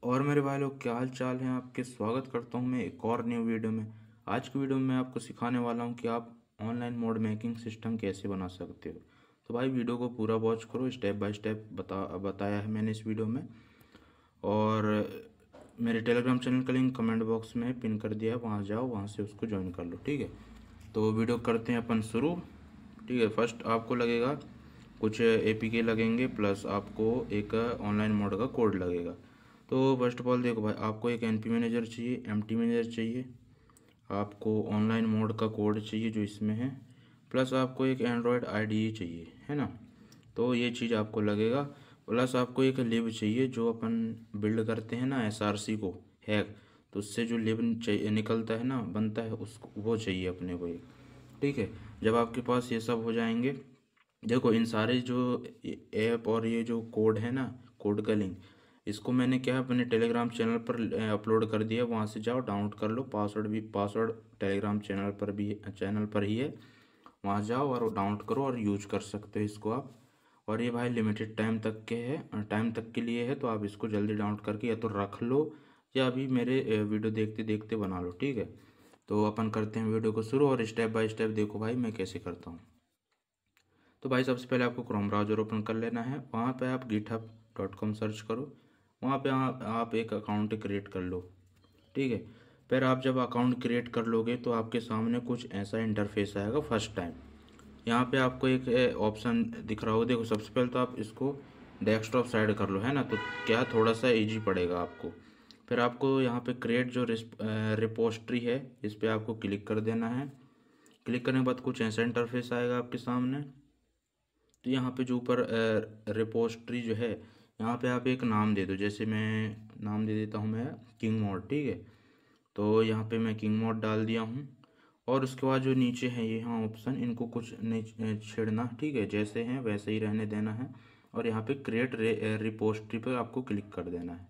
और मेरे भाई लोग, क्या हाल चाल है आपके। स्वागत करता हूं मैं एक और न्यू वीडियो में। आज की वीडियो में मैं आपको सिखाने वाला हूं कि आप ऑनलाइन मोड मेकिंग सिस्टम कैसे बना सकते हो। तो भाई वीडियो को पूरा वॉच करो, स्टेप बाय स्टेप बताया है मैंने इस वीडियो में। और मेरे टेलीग्राम चैनल का लिंक कमेंट बॉक्स में पिन कर दिया है, वहाँ जाओ, वहाँ से उसको ज्वाइन कर लो, ठीक है। तो वीडियो करते हैं अपन शुरू। ठीक है, फर्स्ट आपको लगेगा कुछ एपीके लगेंगे, प्लस आपको एक ऑनलाइन मोड का कोड लगेगा। तो फर्स्ट ऑफ ऑल देखो भाई, आपको एक एनपी मैनेजर चाहिए, एमटी मैनेजर चाहिए, आपको ऑनलाइन मोड का कोड चाहिए जो इसमें है, प्लस आपको एक एंड्रॉयड आईडीई चाहिए, है ना। तो ये चीज़ आपको लगेगा। प्लस आपको एक लिब चाहिए, जो अपन बिल्ड करते हैं ना एसआरसी को हैक, तो उससे जो लिब निकलता है ना, बनता है, उसको वो चाहिए अपने को एक। ठीक है, जब आपके पास ये सब हो जाएंगे, देखो इन सारे जो ऐप और ये जो कोड है ना, कोड का लिंक, इसको मैंने क्या है अपने टेलीग्राम चैनल पर अपलोड कर दिया। वहाँ से जाओ, डाउनलोड कर लो। पासवर्ड टेलीग्राम चैनल पर ही है। वहाँ जाओ और डाउनलोड करो और यूज कर सकते हो इसको आप। और ये भाई लिमिटेड टाइम तक के लिए है, तो आप इसको जल्दी डाउनलोड करके या तो रख लो, या अभी मेरे वीडियो देखते देखते बना लो, ठीक है। तो अपन करते हैं वीडियो को शुरू, और स्टेप बाय स्टेप देखो भाई मैं कैसे करता हूँ। तो भाई सबसे पहले आपको क्रोम ब्राउज़र ओपन कर लेना है। वहाँ पे आप github.com सर्च करो। वहाँ पे आप एक अकाउंट क्रिएट कर लो, ठीक है। फिर आप जब अकाउंट क्रिएट कर लोगे तो आपके सामने कुछ ऐसा इंटरफेस आएगा फर्स्ट टाइम। यहाँ पे आपको एक ऑप्शन दिख रहा होगा, देखो सबसे पहले तो आप इसको डेस्कटॉप साइड कर लो, है ना, तो क्या थोड़ा सा इजी पड़ेगा आपको। फिर आपको यहाँ पे क्रिएट जो रिपोस्ट्री है, इस पर आपको क्लिक कर देना है। क्लिक करने के बाद कुछ ऐसा इंटरफेस आएगा आपके सामने। तो यहाँ पे जो ऊपर रिपोस्ट्री जो है, यहाँ पे आप एक नाम दे दो। जैसे मैं नाम दे देता हूँ मैं किंग मोड, ठीक है। तो यहाँ पे मैं किंग मोड डाल दिया हूँ। और उसके बाद जो नीचे है ये यहाँ ऑप्शन, इनको कुछ नहीं छेड़ना, ठीक है, जैसे हैं वैसे ही रहने देना है। और यहाँ पे क्रिएट रिपोस्ट्री पर आपको क्लिक कर देना है,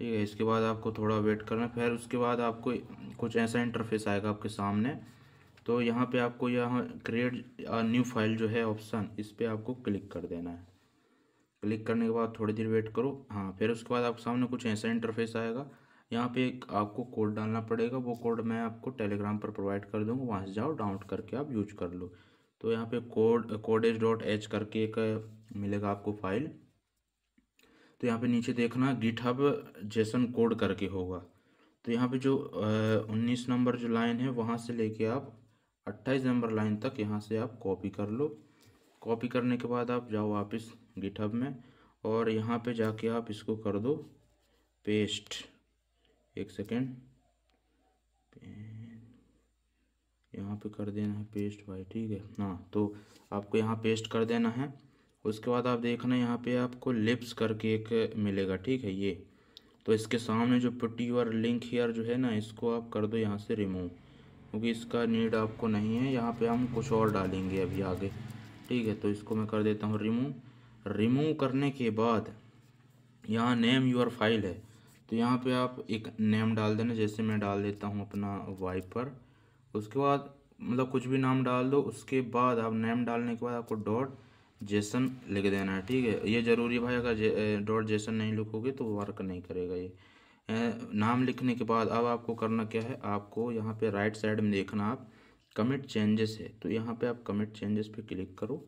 ठीक है। इसके बाद आपको थोड़ा वेट करना है। फिर उसके बाद आपको कुछ ऐसा इंटरफेस आएगा आपके सामने। तो यहाँ पे आपको यहाँ क्रिएट न्यू फाइल जो है ऑप्शन, इस पर आपको क्लिक कर देना है। क्लिक करने के बाद थोड़ी देर वेट करो। हाँ, फिर उसके बाद आपके सामने कुछ ऐसा इंटरफेस आएगा। यहाँ पे एक आपको कोड डालना पड़ेगा। वो कोड मैं आपको टेलीग्राम पर प्रोवाइड कर दूँगा, वहाँ से जाओ डाउनलोड करके आप यूज कर लो। तो यहाँ पे codes.h करके एक मिलेगा आपको फाइल। तो यहाँ पे नीचे देखना गिटहब जेसन कोड करके होगा। तो यहाँ पे जो 19 नंबर जो लाइन है, वहाँ से लेके आप 28 नंबर लाइन तक यहाँ से आप कॉपी कर लो। कॉपी करने के बाद आप जाओ वापस गिटहब में, और यहाँ पे जाके आप इसको कर दो पेस्ट। एक सेकेंड, यहाँ पे कर देना है पेस्ट भाई, ठीक है। हाँ, तो आपको यहाँ पेस्ट कर देना है। उसके बाद आप देखना यहाँ पे आपको लिप्स करके एक मिलेगा, ठीक है। ये तो इसके सामने जो पुट यूर लिंक हियर जो है ना, इसको आप कर दो यहाँ से रिमूव, क्योंकि इसका नीड आपको नहीं है। यहाँ पे हम कुछ और डालेंगे अभी आगे, ठीक है। तो इसको मैं कर देता हूँ रिमूव। रिमूव करने के बाद यहाँ नेम यूर फाइल है, तो यहाँ पे आप एक नेम डाल देना। जैसे मैं डाल देता हूँ अपना वाइपर। उसके बाद मतलब कुछ भी नाम डाल दो। उसके बाद आप नेम डालने के बाद आपको डॉट जेसन लिख देना है, ठीक है। ये ज़रूरी भाई, अगर डॉट जेसन नहीं लिखोगे तो वर्क नहीं करेगा ये। नाम लिखने के बाद अब आपको करना क्या है, आपको यहाँ पे राइट साइड में देखना आप कमिट चेंजेस है, तो यहाँ पे आप कमिट चेंजेस पे क्लिक करो।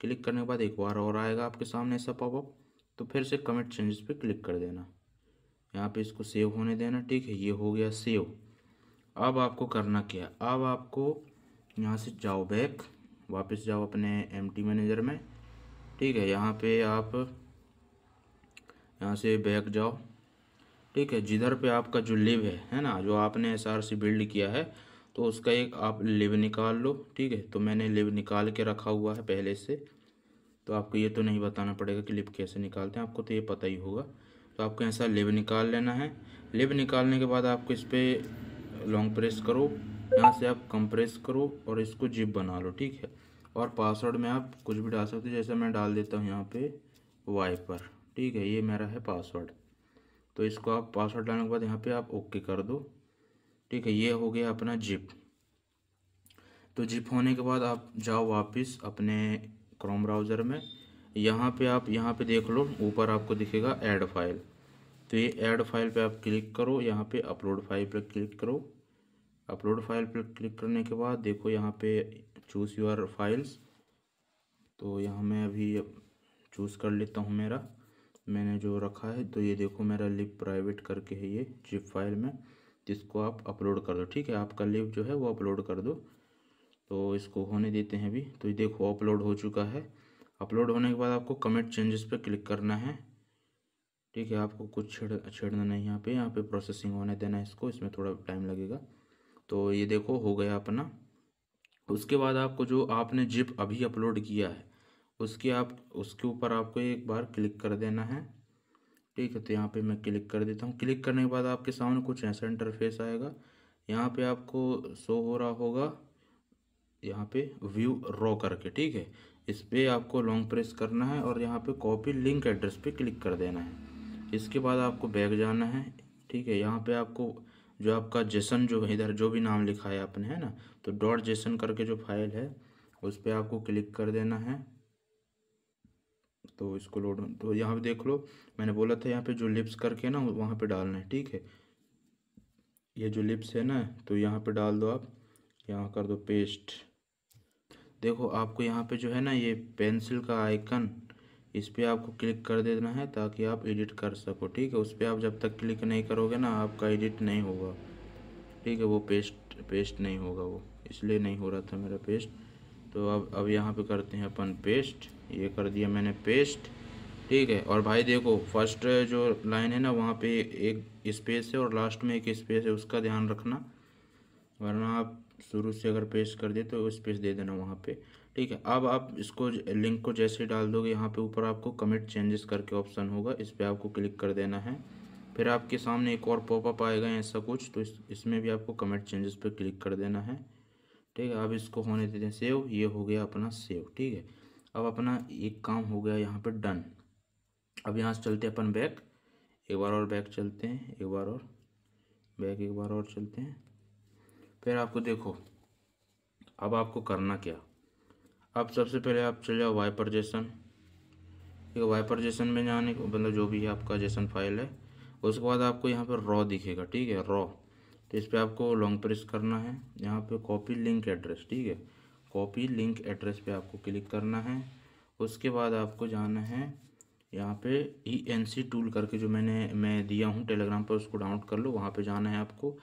क्लिक करने के बाद एक बार और आएगा आपके सामने ऐसा पॉपअप, तो फिर से कमिट चेंजेस पे क्लिक कर देना। यहाँ पे इसको सेव होने देना, ठीक है। ये हो गया सेव। अब आपको करना क्या है, अब आपको यहाँ से जाओ बैक, वापस जाओ अपने एमटी मैनेजर में, ठीक है। यहाँ पे आप यहाँ से बैक जाओ, ठीक है। जिधर पे आपका जो लिव है ना, जो आपने एसआरसी बिल्ड किया है, तो उसका एक आप लिव निकाल लो, ठीक है। तो मैंने लिव निकाल के रखा हुआ है पहले से, तो आपको ये तो नहीं बताना पड़ेगा कि लिव कैसे निकालते हैं, आपको तो ये पता ही होगा। तो आपको ऐसा लिव निकाल लेना है। लिव निकालने के बाद आपको इस पर लॉन्ग प्रेस करो, यहाँ से आप कंप्रेस करो और इसको जिप बना लो, ठीक है। और पासवर्ड में आप कुछ भी डाल सकते हो, जैसे मैं डाल देता हूँ यहाँ पे वाइपर, ठीक है। ये मेरा है पासवर्ड। तो इसको आप पासवर्ड डालने के बाद यहाँ पे आप ओके कर दो, ठीक है। ये हो गया अपना जिप। तो जिप होने के बाद आप जाओ वापस अपने क्रोम ब्राउज़र में। यहाँ पे आप यहाँ पे देख लो, ऊपर आपको दिखेगा ऐड फाइल, तो ये ऐड फाइल पे आप क्लिक करो, यहाँ पे अपलोड फाइल पे क्लिक करो। अपलोड फाइल पर क्लिक करने के बाद देखो यहाँ पे चूज़ योर फाइल्स। तो यहाँ मैं अभी चूज़ कर लेता हूँ मेरा, मैंने जो रखा है। तो ये देखो मेरा लिव प्राइवेट करके है ये जिप फाइल में, जिसको आप अपलोड कर दो। ठीक है, आपका लिव जो है वो अपलोड कर दो। तो इसको होने देते हैं अभी। तो ये देखो अपलोड हो चुका है। अपलोड होने के बाद आपको कमिट चेंजेस पे क्लिक करना है। ठीक है, आपको कुछ छेड़ना नहीं, यहाँ पे प्रोसेसिंग होने देना है इसको, इसमें थोड़ा टाइम लगेगा। तो ये देखो हो गया अपना। उसके बाद आपको जो आपने जिप अभी अपलोड किया है उसके ऊपर आपको एक बार क्लिक कर देना है। ठीक है, तो यहाँ पे मैं क्लिक कर देता हूँ। क्लिक करने के बाद आपके सामने कुछ ऐसा इंटरफेस आएगा। यहाँ पे आपको शो हो रहा होगा यहाँ पे व्यू रॉ करके। ठीक है, इस पर आपको लॉन्ग प्रेस करना है और यहाँ पे कॉपी लिंक एड्रेस पे क्लिक कर देना है। इसके बाद आपको बैक जाना है। ठीक है, यहाँ पे आपको जो आपका जेसन जो इधर जो भी नाम लिखा है आपने, है ना, तो डॉट जेसन करके जो फाइल है उस पर आपको क्लिक कर देना है। तो इसको लोड, तो यहाँ पे देख लो मैंने बोला था यहाँ पे जो लिप्स करके ना वहाँ पे डालना है। ठीक है, ये जो लिप्स है ना तो यहाँ पे डाल दो आप, यहाँ कर दो पेस्ट। देखो आपको यहाँ पे जो है ना ये पेंसिल का आइकन, इस पर आपको क्लिक कर देना है ताकि आप एडिट कर सको। ठीक है, उस पर आप जब तक क्लिक नहीं करोगे ना आपका एडिट नहीं होगा। ठीक है, वो पेस्ट नहीं होगा, वो इसलिए नहीं हो रहा था मेरा पेस्ट। तो अब यहाँ पे करते हैं अपन पेस्ट। ये कर दिया मैंने पेस्ट। ठीक है, और भाई देखो फर्स्ट जो लाइन है ना वहाँ पे एक स्पेस है और लास्ट में एक स्पेस है, उसका ध्यान रखना, वरना आप शुरू से अगर पेस्ट कर दे तो स्पेस दे देना वहाँ पे। ठीक है, अब आप इसको लिंक को जैसे डाल दोगे यहाँ पे ऊपर आपको कमिट चेंजेस करके ऑप्शन होगा, इस पर आपको क्लिक कर देना है। फिर आपके सामने एक और पॉपअप आएगा ऐसा कुछ, तो इसमें भी आपको कमिट चेंजेस पे क्लिक कर देना है। ठीक है, अब इसको होने देते हैं सेव। ये हो गया अपना सेव। ठीक है, अब अपना एक काम हो गया यहाँ पे डन। अब यहाँ से चलते हैं अपन बैक, एक बार और बैक चलते हैं, एक बार और बैक, एक बार और चलते हैं। फिर आपको देखो अब आपको करना क्या। अब सबसे पहले आप चले जाओ वाइपर जेसन। ठीक है, वाइपर जेसन में जाने को मतलब जो भी है आपका जेसन फाइल है, उसके बाद आपको यहाँ पर रॉ दिखेगा। ठीक है, रॉ, तो इस पर आपको लॉन्ग प्रेस करना है। यहाँ पे कॉपी लिंक एड्रेस, ठीक है, कॉपी लिंक एड्रेस पे आपको क्लिक करना है। उसके बाद आपको जाना है यहाँ पे ENC टूल करके जो मैं दिया हूँ टेलीग्राम पर, उसको डाउनलोड कर लो। वहाँ पे जाना है आपको,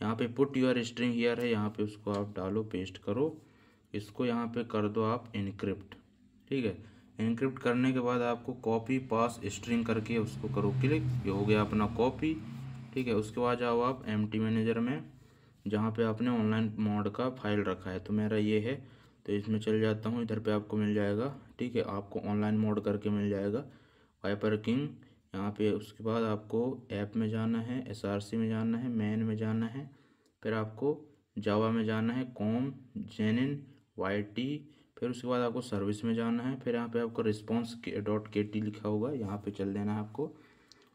यहाँ पे पुट योर स्ट्रिंग हियर है, यहाँ पे उसको आप डालो, पेस्ट करो। इसको यहाँ पे कर दो आप इनक्रिप्ट। ठीक है, इनक्रिप्ट करने के बाद आपको कॉपी पास स्ट्रिंग करके उसको करो क्लिक, ये हो गया अपना कॉपी। ठीक है, उसके बाद जाओ आप एम्प्टी मैनेजर में, जहाँ पे आपने ऑनलाइन मोड का फाइल रखा है, तो मेरा ये है, तो इसमें चल जाता हूँ। इधर पे आपको मिल जाएगा। ठीक है, आपको ऑनलाइन मोड करके मिल जाएगा वाइपर किंग यहाँ पे। उसके बाद आपको ऐप में जाना है, SRC में जाना है, मैन में जाना है, फिर आपको जावा में जाना है, कॉम जेनिन YT, फिर उसके बाद आपको सर्विस में जाना है। फिर यहाँ पे आपको रिस्पॉन्स .kt लिखा होगा, यहाँ पे चल देना है आपको।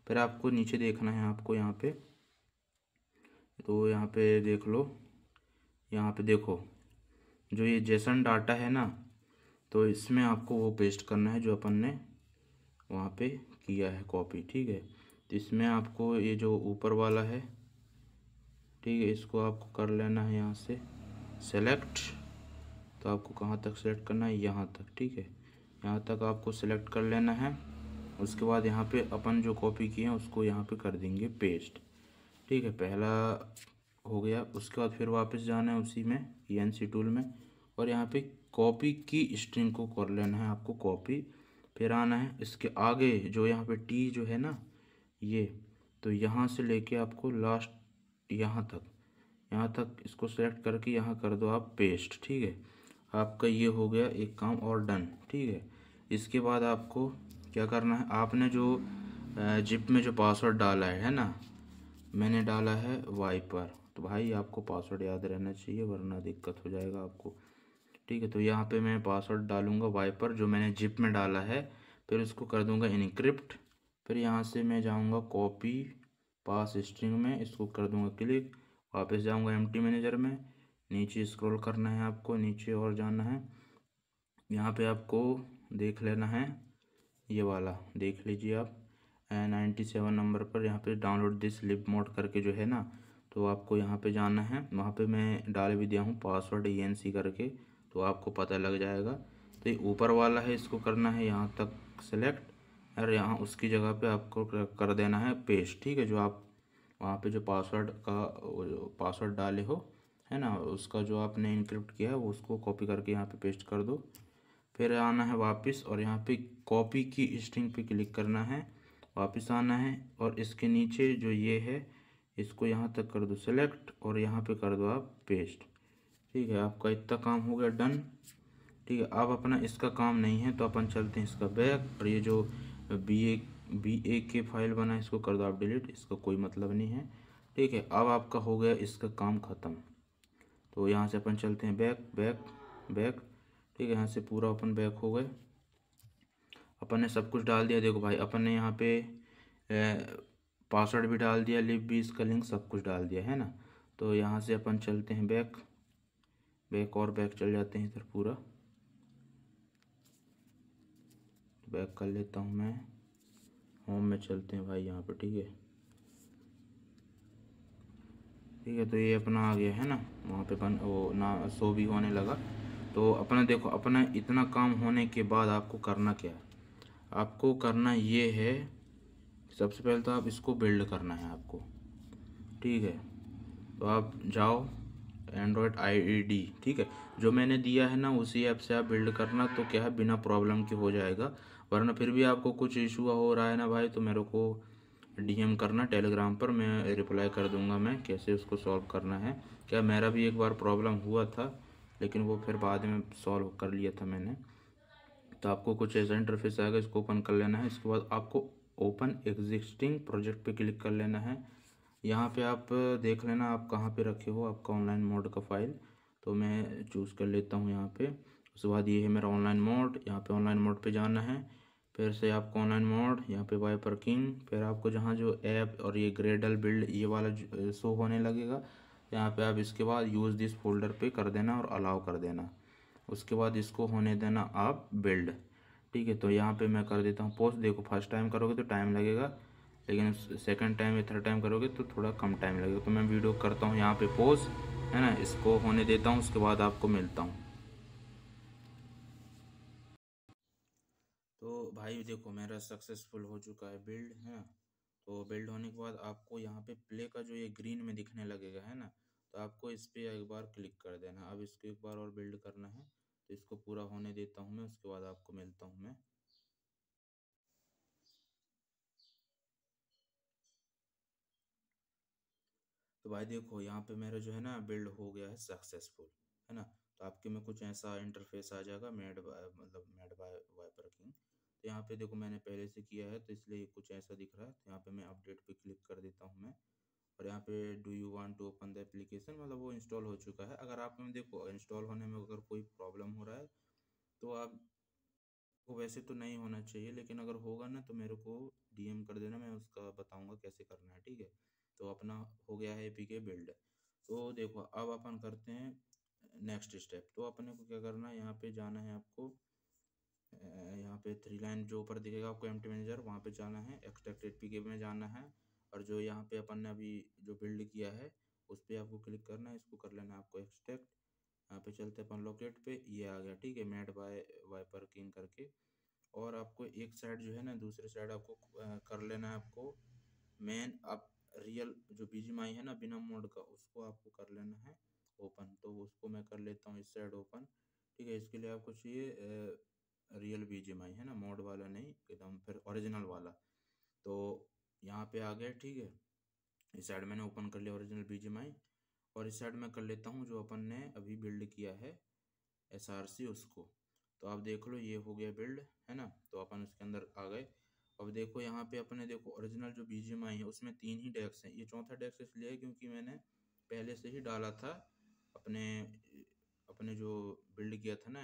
फिर आपको नीचे देखना है आपको यहाँ पे, तो यहाँ पे देख लो, यहाँ पे देखो जो ये जेसन डाटा है ना, तो इसमें आपको वो पेस्ट करना है जो अपन ने वहाँ पे किया है कॉपी। ठीक है, तो इसमें आपको ये जो ऊपर वाला है, ठीक है, इसको आपको कर लेना है यहाँ से सेलेक्ट। तो आपको कहाँ तक सेलेक्ट करना है, यहाँ तक। ठीक है, यहाँ तक आपको सेलेक्ट कर लेना है। उसके बाद यहाँ पे अपन जो कॉपी किए हैं उसको यहाँ पे कर देंगे पेस्ट। ठीक है, पहला हो गया। उसके बाद फिर वापस जाना है उसी में ENC टूल में, और यहाँ पे कॉपी की स्ट्रिंग को कर लेना है आपको कॉपी। फिर आना है इसके आगे जो यहाँ पे T जो है ना ये, तो यहाँ से लेके आपको लास्ट यहाँ तक इसको सेलेक्ट करके यहाँ कर दो आप पेस्ट। ठीक है, आपका ये हो गया एक काम और डन। ठीक है, इसके बाद आपको क्या करना है, आपने जो जिप में जो पासवर्ड डाला है ना, मैंने डाला है वाइपर, तो भाई आपको पासवर्ड याद रहना चाहिए वरना दिक्कत हो जाएगा आपको। ठीक है, तो यहाँ पे मैं पासवर्ड डालूंगा वाइपर जो मैंने जिप में डाला है, फिर उसको कर दूंगा इनक्रिप्ट। फिर यहाँ से मैं जाऊँगा कॉपी पास स्ट्रिंग में, इसको कर दूंगा क्लिक। वापस जाऊँगा एम्प्टी मैनेजर में, नीचे स्क्रॉल करना है आपको, नीचे और जाना है। यहाँ पे आपको देख लेना है, ये वाला देख लीजिए आप, 97 नंबर पर यहाँ पे डाउनलोड दिस लिब मोड करके जो है ना, तो आपको यहाँ पे जाना है। वहाँ पे मैं डाल भी दिया हूँ पासवर्ड ENC करके, तो आपको पता लग जाएगा। तो ये ऊपर वाला है, इसको करना है यहाँ तक सेलेक्ट, और यहाँ उसकी जगह पे आपको कर देना है पेस्ट। ठीक है, जो आप वहाँ पे जो पासवर्ड डाले हो है ना, उसका जो आपने इनक्रिप्ट किया है वो उसको कॉपी करके यहाँ पे पेस्ट कर दो। फिर आना है वापस और यहाँ पे कॉपी की स्ट्रिंग पे क्लिक करना है, वापस आना है और इसके नीचे जो ये है इसको यहाँ तक कर दो सेलेक्ट और यहाँ पे कर दो आप पेस्ट। ठीक है, आपका इतना काम हो गया डन। ठीक है, अब अपना इसका काम नहीं है तो अपन चलते हैं इसका बैक, और ये जो बी ए के फाइल बना है इसको कर दो आप डिलीट, इसका कोई मतलब नहीं है। ठीक है, अब आपका हो गया इसका काम ख़त्म। तो यहाँ से अपन चलते हैं बैक बैक बैक। ठीक है, यहाँ से पूरा अपन बैक हो गए। अपन ने सब कुछ डाल दिया, देखो भाई अपन ने यहाँ पे पासवर्ड भी डाल दिया, लिब भी, इसका लिंक सब कुछ डाल दिया है ना। तो यहाँ से अपन चलते हैं बैक बैक और बैक चल जाते हैं इधर पूरा। बैक कर लेता हूँ मैं, होम में चलते हैं भाई यहाँ पे। ठीक है, ठीक है, तो ये अपना आ गया है ना, वहाँ पे बन वो ना शो भी होने लगा। तो अपना देखो, अपना इतना काम होने के बाद आपको करना क्या है, आपको करना ये है, सबसे पहले तो आप इसको बिल्ड करना है आपको। ठीक है, तो आप जाओ एंड्रॉयड IDE, ठीक है, जो मैंने दिया है ना उसी ऐप से आप बिल्ड करना, तो क्या है बिना प्रॉब्लम के हो जाएगा। वरना फिर भी आपको कुछ इशू हो रहा है ना भाई, तो मेरे को DM करना टेलीग्राम पर, मैं रिप्लाई कर दूंगा मैं कैसे उसको सॉल्व करना है। क्या मेरा भी एक बार प्रॉब्लम हुआ था, लेकिन वो फिर बाद में सॉल्व कर लिया था मैंने। तो आपको कुछ ऐसा इंटरफेस आएगा, इसको ओपन कर लेना है। इसके बाद आपको ओपन एग्जिस्टिंग प्रोजेक्ट पे क्लिक कर लेना है। यहाँ पे आप देख लेना आप कहाँ पे रखे हो आपका ऑनलाइन मोड का फाइल, तो मैं चूज़ कर लेता हूँ यहाँ पे। उसके बाद ये है मेरा ऑनलाइन मोड, यहाँ पे ऑनलाइन मोड पे जाना है। फिर से आपको ऑनलाइन मोड, यहाँ पे वाइपर किंग, फिर आपको जहाँ जो ऐप और ये ग्रेडल बिल्ड ये वाला शो होने लगेगा, यहाँ पे आप इसके बाद यूज़ दिस फोल्डर पे कर देना और अलाउ कर देना। उसके बाद इसको होने देना आप बिल्ड। ठीक है, तो यहाँ पे मैं कर देता हूँ पोस्ट। देखो फर्स्ट टाइम करोगे तो टाइम लगेगा, लेकिन सेकंड टाइम या थर्ड टाइम करोगे तो थोड़ा कम टाइम लगेगा। तो मैं वीडियो करता हूँ यहाँ पे पोज, है ना, इसको होने देता हूँ, उसके बाद आपको मिलता हूँ। तो भाई देखो मेरा सक्सेसफुल हो चुका है बिल्ड, है ना। तो बिल्ड होने के बाद आपको यहाँ पे प्ले का जो ये ग्रीन में दिखने लगेगा है ना, तो आपको इस पर एक बार क्लिक कर देना। अब इसको एक बार और बिल्ड करना है, तो इसको पूरा होने देता हूँ मैं, उसके बाद आपको मिलता हूँ मैं। तो भाई देखो यहाँ पे मेरा जो है ना बिल्ड हो गया है सक्सेसफुल, है ना। तो आपके में कुछ ऐसा इंटरफेस आ जाएगा, मेड बाय वाइपर किंग। तो यहाँ पे देखो मैंने पहले से किया है तो इसलिए कुछ ऐसा दिख रहा है। तो यहाँ पे मैं अपडेट पे क्लिक कर देता हूँ मैं, और यहाँ पे do you want to open the application, मतलब वो इंस्टॉल हो चुका है। अगर आप में देखो इंस्टॉल होने में अगर कोई प्रॉब्लम हो रहा है तो आप वो, वैसे तो नहीं होना चाहिए, लेकिन अगर होगा ना तो मेरे को DM कर देना, मैं उसका बताऊंगा कैसे करना है। ठीक है, तो अपना हो गया है APK बिल्ड। तो देखो अब अपन करते हैं नेक्स्ट स्टेप। तो अपने को क्या करना है, यहाँ पे जाना है आपको, यहाँ पे 3 लाइन जो ऊपर दिखेगा आपको एम्प्टी मैनेजर, वहाँ पे जाना है, एक्सट्रैक्ट APK में जाना है, और जो यहाँ पे अपन ने अभी जो बिल्ड किया है उस पर आपको क्लिक करना है, इसको कर लेना है आपको एक्सट्रैक्ट। यहाँ पे चलते अपन लोकेट पे, ये आ गया। ठीक है, मेड बाय वाइपर किंग करके। और आपको एक साइड जो है ना, दूसरी साइड आपको कर लेना है आपको मेन। आप रियल जो BGMI है ना बिना मोड का, उसको आपको कर लेना है ओपन। तो उसको मैं कर लेता हूँ इस साइड ओपन। ठीक है, इसके लिए आपको चाहिए रियल BGMI, है ना, मोड वाला नहीं, एकदम फिर ओरिजिनल वाला। तो यहाँ पे आ गया। ठीक है, इस साइड मैंने ओपन कर लिया ओरिजिनल BGMI, और इस साइड में कर लेता हूँ जो अपन ने अभी बिल्ड किया है SRC उसको। तो आप देख लो ये हो गया बिल्ड, है ना। तो अपन उसके अंदर आ गए। अब देखो यहाँ पे अपने देखो ओरिजिनल जो BGMI है उसमें 3 ही डेक्स हैं। ये चौथा डेक्स इसलिए है क्योंकि मैंने पहले से ही डाला था अपने अपने जो बिल्ड किया था ना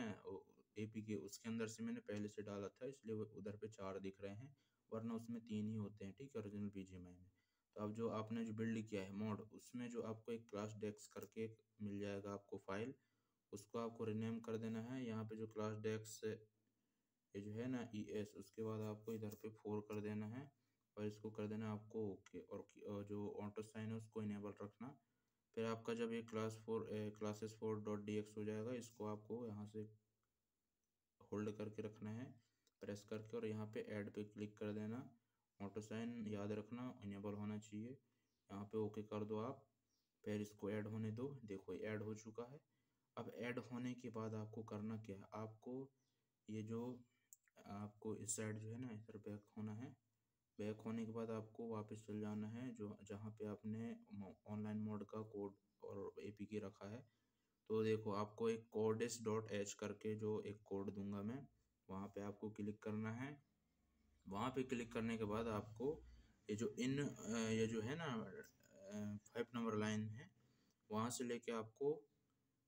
APK, उसके अंदर से मैंने पहले से डाला था, इसलिए वो उधर पे 4 दिख रहे हैं, वरना उसमें 3 ही होते हैं। ठीक है, ओरिजिनल BGMI में। तो अब जो आपने जो बिल्ड किया है मोड, उसमें जो आपको एक क्लास डेक्स करके मिल जाएगा आपको फाइल, उसको आपको रिनेम कर देना है। यहाँ पे जो क्लास डेक्स ये जो है ना ES, उसके बाद आपको इधर पे 4 कर देना है। और इसको कर देना आपको ओके, और जो ऑटो साइन है उसको इनेबल रखना। फिर आपका जब ये क्लासेस 4.dx हो जाएगा, इसको आपको यहाँ से होल्ड करके रखना है, प्रेस करके, और यहाँ पे ऐड पे क्लिक कर देना। ऑटो साइन याद रखना इनेबल होना चाहिए, यहाँ पे ओके कर दो आप। फिर इसको ऐड होने दो, देखो ये ऐड हो चुका है। अब ऐड होने के बाद आपको करना क्या है, आपको ये जो आपको इस साइड जो है ना इधर बैक होना है। बैक होने के बाद आपको वापस चल जाना है जो जहाँ पे आपने ऑनलाइन मोड का कोड और एपीके रखा है। तो देखो आपको एक कोडेस डॉट एच करके जो एक कोड दूंगा मैं, वहाँ पे आपको क्लिक करना है। वहाँ पे क्लिक करने के बाद आपको ये जो ये जो है ना 5 नंबर लाइन है, वहाँ से लेके आपको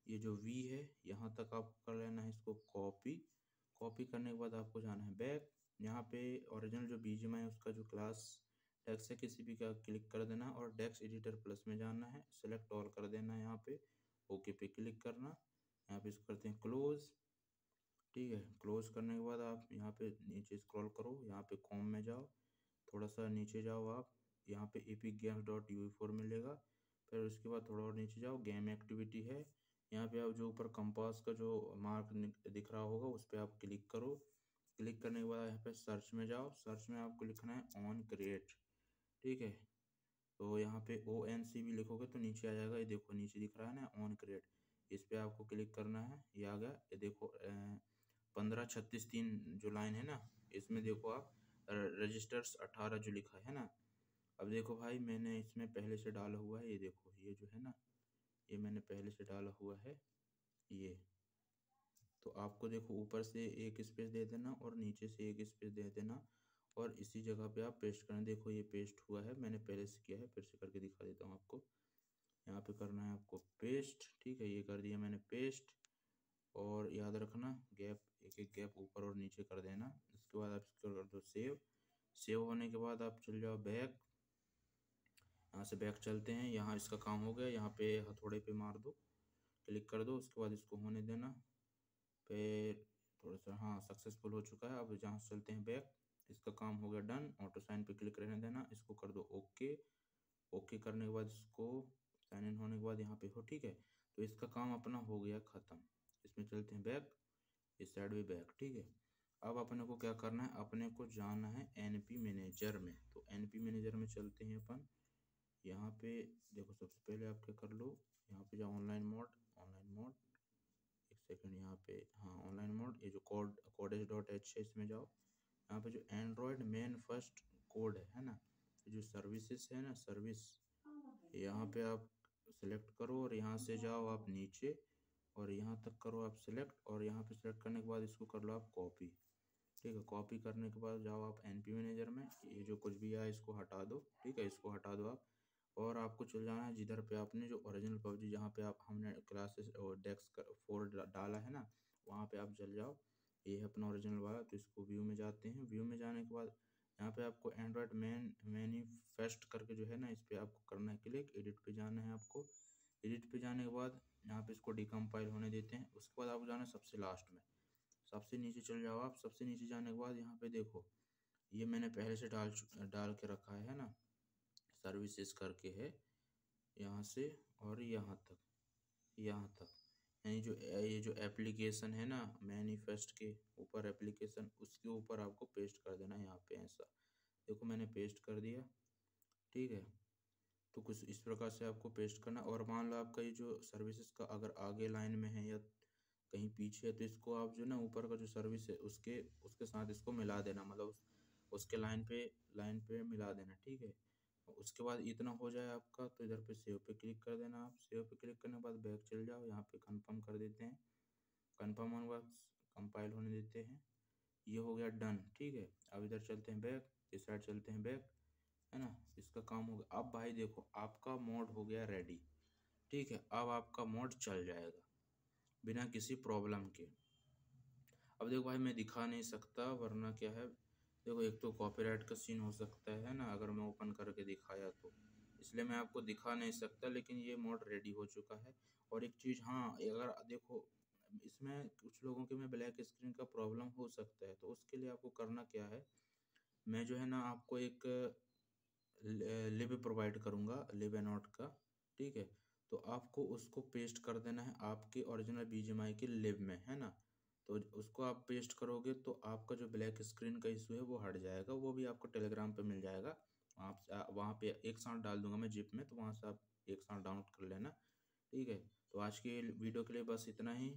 ये जो वी है यहाँ तक आपको कर लेना है इसको कॉपी। कॉपी करने के बाद आपको जाना है बैक। यहाँ पे ओरिजिनल जो बीजीएमआई है उसका जो क्लास डेक्स है किसी भी का क्लिक कर देना, और डेक्स एडिटर प्लस में जाना है, सेलेक्ट ऑल कर देना है, यहाँ पे ओके पे क्लिक करना। यहाँ पे इसको करते हैं क्लोज। ठीक है, क्लोज करने के बाद आप यहाँ पे नीचे स्क्रॉल करो, यहाँ पे कॉम में जाओ, थोड़ा सा नीचे जाओ आप, यहाँ पे epic games डॉट ui4 मिलेगा। फिर उसके बाद थोड़ा और नीचे जाओ, गेम एक्टिविटी है, यहाँ पे आप जो ऊपर कंपास का जो मार्क दिख रहा होगा उस पर आप क्लिक करो। क्लिक करने के बाद यहाँ पे सर्च में जाओ, सर्च में आपको लिखना है ऑन क्रिएट। ठीक है, तो यहाँ पे ONC भी लिखोगे तो नीचे आ जाएगा, ये देखो नीचे दिख रहा है ना ऑन क्रिएट, इस पे आपको क्लिक करना है। ये आ गया, ये देखो 1536 3 जो लाइन है ना, इसमें देखो आप रजिस्टर्स 18 जो लिखा है ना। अब देखो भाई मैंने इसमें पहले से डाला हुआ है, ये देखो ये जो है ना, ये मैंने पहले से डाला हुआ है ये। तो आपको देखो ऊपर से एक स्पेस दे देना और नीचे से एक स्पेस दे देना, और इसी जगह पे आप पेस्ट करना। देखो ये पेस्ट हुआ है, मैंने पहले से किया है, फिर से करके दिखा देता हूँ आपको। यहाँ पे करना है आपको पेस्ट। ठीक है, ये कर दिया मैंने पेस्ट, और याद रखना गैप, एक एक गैप ऊपर और नीचे कर देना। इसके बाद आप इसको कर दो सेव। सेव होने के बाद आप चल जाओ बैक, यहाँ से बैक चलते हैं, यहाँ इसका काम हो गया, यहाँ पे हथौड़े पे मार दो, क्लिक कर दो, उसके बाद इसको होने देना। फिर थोड़ा सा, हाँ सक्सेसफुल हो चुका है। अब जहाँ से चलते हैं बैक, इसका काम हो गया डन, ऑटो साइन पे क्लिक रहने देना, इसको कर दो ओके। ओके करने के बाद इसको साइन इन होने के बाद यहाँ पे हो, ठीक है, तो इसका काम अपना हो गया ख़त्म। इसमें चलते हैं बैक, इस साइड भी बैक। ठीक है, अब अपने को क्या करना है, अपने को जाना है एनपी मैनेजर में। तो एनपी मैनेजर में चलते हैं अपन, यहाँ पे देखो सबसे पहले आप क्या कर लो, यहाँ पे जाओ ऑनलाइन मोड, ऑनलाइन मोड, एक सेकंड यहाँ पे, हाँ ऑनलाइन मोड, ये जो कोडेज डॉट एच है इसमें जाओ। यहाँ पे जो एंड्रॉयड मेन फर्स्ट कोड है ना, जो सर्विसेज है ना सर्विस, यहाँ पे आप सेलेक्ट करो और यहाँ से जाओ आप नीचे, और यहाँ तक करो आप सेलेक्ट, और यहाँ पे सेलेक्ट करने के बाद इसको कर लो आप कॉपी। ठीक है, कॉपी करने के बाद जाओ आप एनपी मैनेजर में, ये जो कुछ भी है इसको हटा दो। ठीक है, इसको हटा दो आप, और आपको चल जाना है जिधर पे आपने जो ओरिजिनल पबजी जहाँ पे आप हमने क्लासेस और डेक्स 4 डाला है ना, वहाँ पे आप चल जाओ। ये है अपना ओरिजिनल वाला, तो इसको व्यू में जाते हैं। व्यू में जाने के बाद यहाँ पे आपको एंड्रॉयड मैनिफेस्ट करके जो है ना, इस पर आपको करना है क्लिक, एडिट पे जाना है आपको। एडिट पे जाने के बाद यहाँ पे इसको डिकम्पाइल होने देते हैं। उसके बाद आपको जाना है सबसे लास्ट में, सबसे नीचे चल जाओ आप। सबसे नीचे जाने के बाद यहाँ पे देखो, ये मैंने पहले से डाल के रखा है ना, सर्विसेज करके है, यहाँ से और यहाँ तक, यहाँ तक, यानी जो ये जो एप्लीकेशन है ना मैनिफेस्ट के ऊपर एप्लीकेशन, उसके ऊपर आपको पेस्ट कर देना है यहाँ पे ऐसा। देखो मैंने पेस्ट कर दिया। ठीक है, तो कुछ इस प्रकार से आपको पेस्ट करना। और मान लो आपका ये जो सर्विसेज का अगर आगे लाइन में है या कहीं पीछे है, तो इसको आप जो ना ऊपर का जो सर्विस है उसके उसके साथ इसको मिला देना, मतलब उसके लाइन पे मिला देना। ठीक है, उसके बाद इतना हो जाए आपका, तो इधर पे सेव पे क्लिक कर देना आप। सेव पे क्लिक करने के बाद बैक चल जाओ, यहाँ पे कंफर्म कर देते हैं। कंफर्म होने के बाद कंपाइल होने देते हैं, ये हो गया डन। ठीक है, अब इधर चलते हैं बैक, इस साइड चलते हैं बैक, है ना, इसका काम हो गया। अब भाई देखो आपका मोड हो गया रेडी। ठीक है, अब आपका मोड चल जाएगा बिना किसी प्रॉब्लम के। अब देखो भाई मैं दिखा नहीं सकता, वरना क्या है, देखो एक तो कॉपीराइट का सीन हो सकता है ना अगर मैं ओपन करके दिखाया तो, इसलिए मैं आपको दिखा नहीं सकता। लेकिन ये मोड रेडी हो चुका है। और एक चीज़, हाँ अगर देखो इसमें कुछ लोगों के में ब्लैक स्क्रीन का प्रॉब्लम हो सकता है, तो उसके लिए आपको करना क्या है, मैं जो है ना आपको एक लिब प्रोवाइड करूँगा, लिब एनोट का, ठीक है। तो आपको उसको पेस्ट कर देना है आपके ओरिजिनल बीजीएमआई के लिब में, है ना। तो उसको आप पेस्ट करोगे तो आपका जो ब्लैक स्क्रीन का इशू है वो हट जाएगा। वो भी आपको टेलीग्राम पे मिल जाएगा। वहाँ पे एक साथ डाल दूंगा मैं जिप में, तो वहाँ से आप एक साथ डाउनलोड कर लेना, ठीक है। तो आज के वीडियो के लिए बस इतना ही।